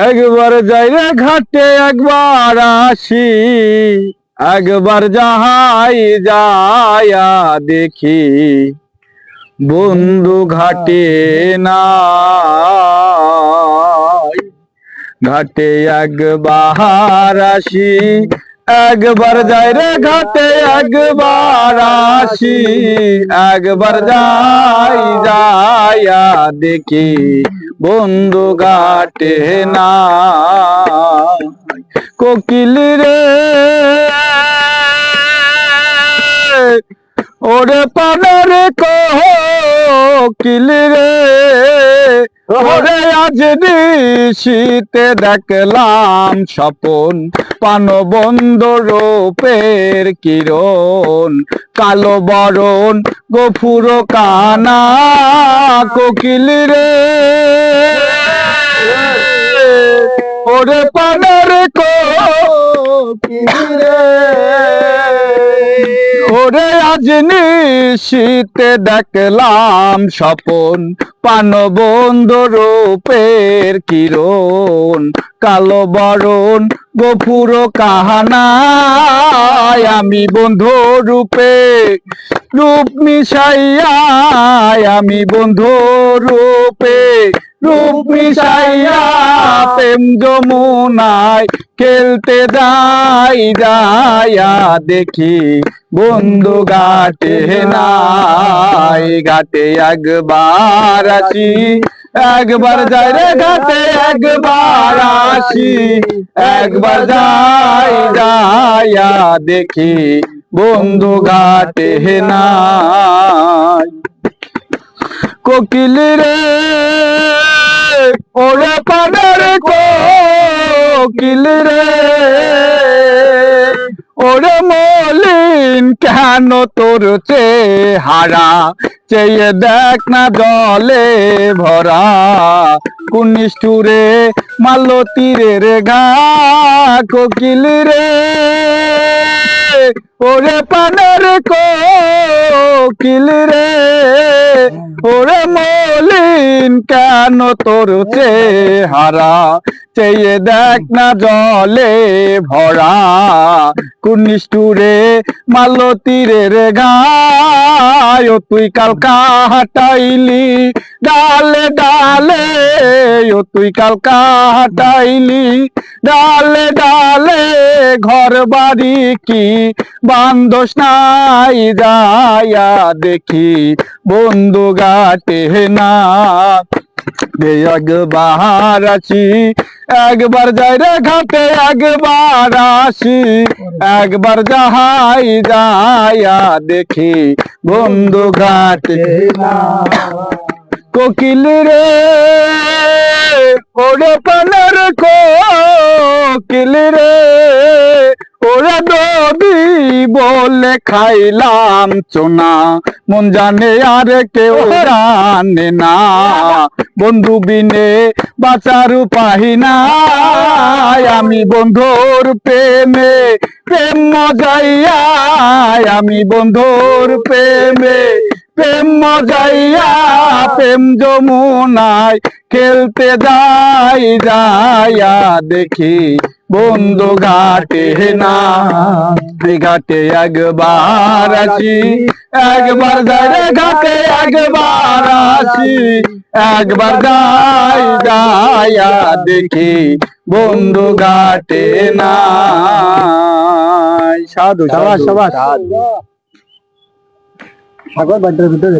একবার যাই রে ঘাটে একবার আসি, একবার যাহাই যায়া দেখি বন্ধু ঘাটে নাই। ঘাটে একবার আসি, একবার যাই রে ঘাটে একবার আসি, একবার যাই যায়া দেখি বন্ধু ঘাটে না। কোকিল রে ওরে পানের কোকিল রে, ওরে আজ শীতে দেখলাম স্বপন, পানবন্ধ রূপের কিরণ, কালো বরণ গফুর কানা। কোকিল রে ওরে পানের কোকিল রে, ওরে আজ শীতে দেখলাম স্বপন, পানবন্ধ রূপের কিরণ, কালো বরণ গফুর কাহানায়। আমি বন্ধু রূপে রূপ মিশাইয়া, আমি বন্ধু রূপে রূপ মিশাইয়া প্রেম যমুনায় খেলতে যাই, যাইয়া দেখি বন্ধু ঘাটে নাই। ঘাটে একবার আসি, একবার যাই রে ঘাটে একবার আসি, একবার যাই যাইয়া দেখি বন্ধু ঘাটে নাই। কোকিল রে ওরে পানের কোকিল রে, ওরে মলিন কেন তোর চেহারা, চেয়ে দেখ না জলে ভরা, কুনিষ্ঠুরে মালতীরের ঘা। কোকিল রে ওরে পানের কোকিল রে, ওরে মলিন কেন তোর চেহারা, চেয়ে দেখ না জলে ভরা, কুনিষ্ঠুরে মালতীরের গায়। ও তুই কালকা হাটাইলি ডালে ডালে, ও তুই কালকা হাটাইলি ডালে ডালে, ঘর বাড়ি কি বান্ধস নাই, যাইয়া দেখি বন্ধু ঘাটে না। একবার আসি, একবার যাই রে ঘাটে একবার আসি, একবার যাহাই যাইয়া দেখি বন্ধু ঘাটে না। কোকিল রে ওরে পানের কোকিল রে, ওরে নদী বলে খাইলাম চোনা, মন জানে আর কেউ জানে না, বন্ধু বিনে বাঁচার উপায় নাই। আমি বন্ধুর প্রেমে প্রেম মজাইয়া, আমি বন্ধুর প্রেমে প্রেম মজাইয়া প্রেম যমুনায় খেলতে যাই, যাইয়া দেখি বন্ধু ঘাটে না। ঘাটে একবার আসি, একবার যাই রে ঘাটে একবার আসি, একবার যাই যাইয়া দেখি বন্ধু ঘাটে না। সাধু সবার সবার সাগর বাড্ডার ভিতরে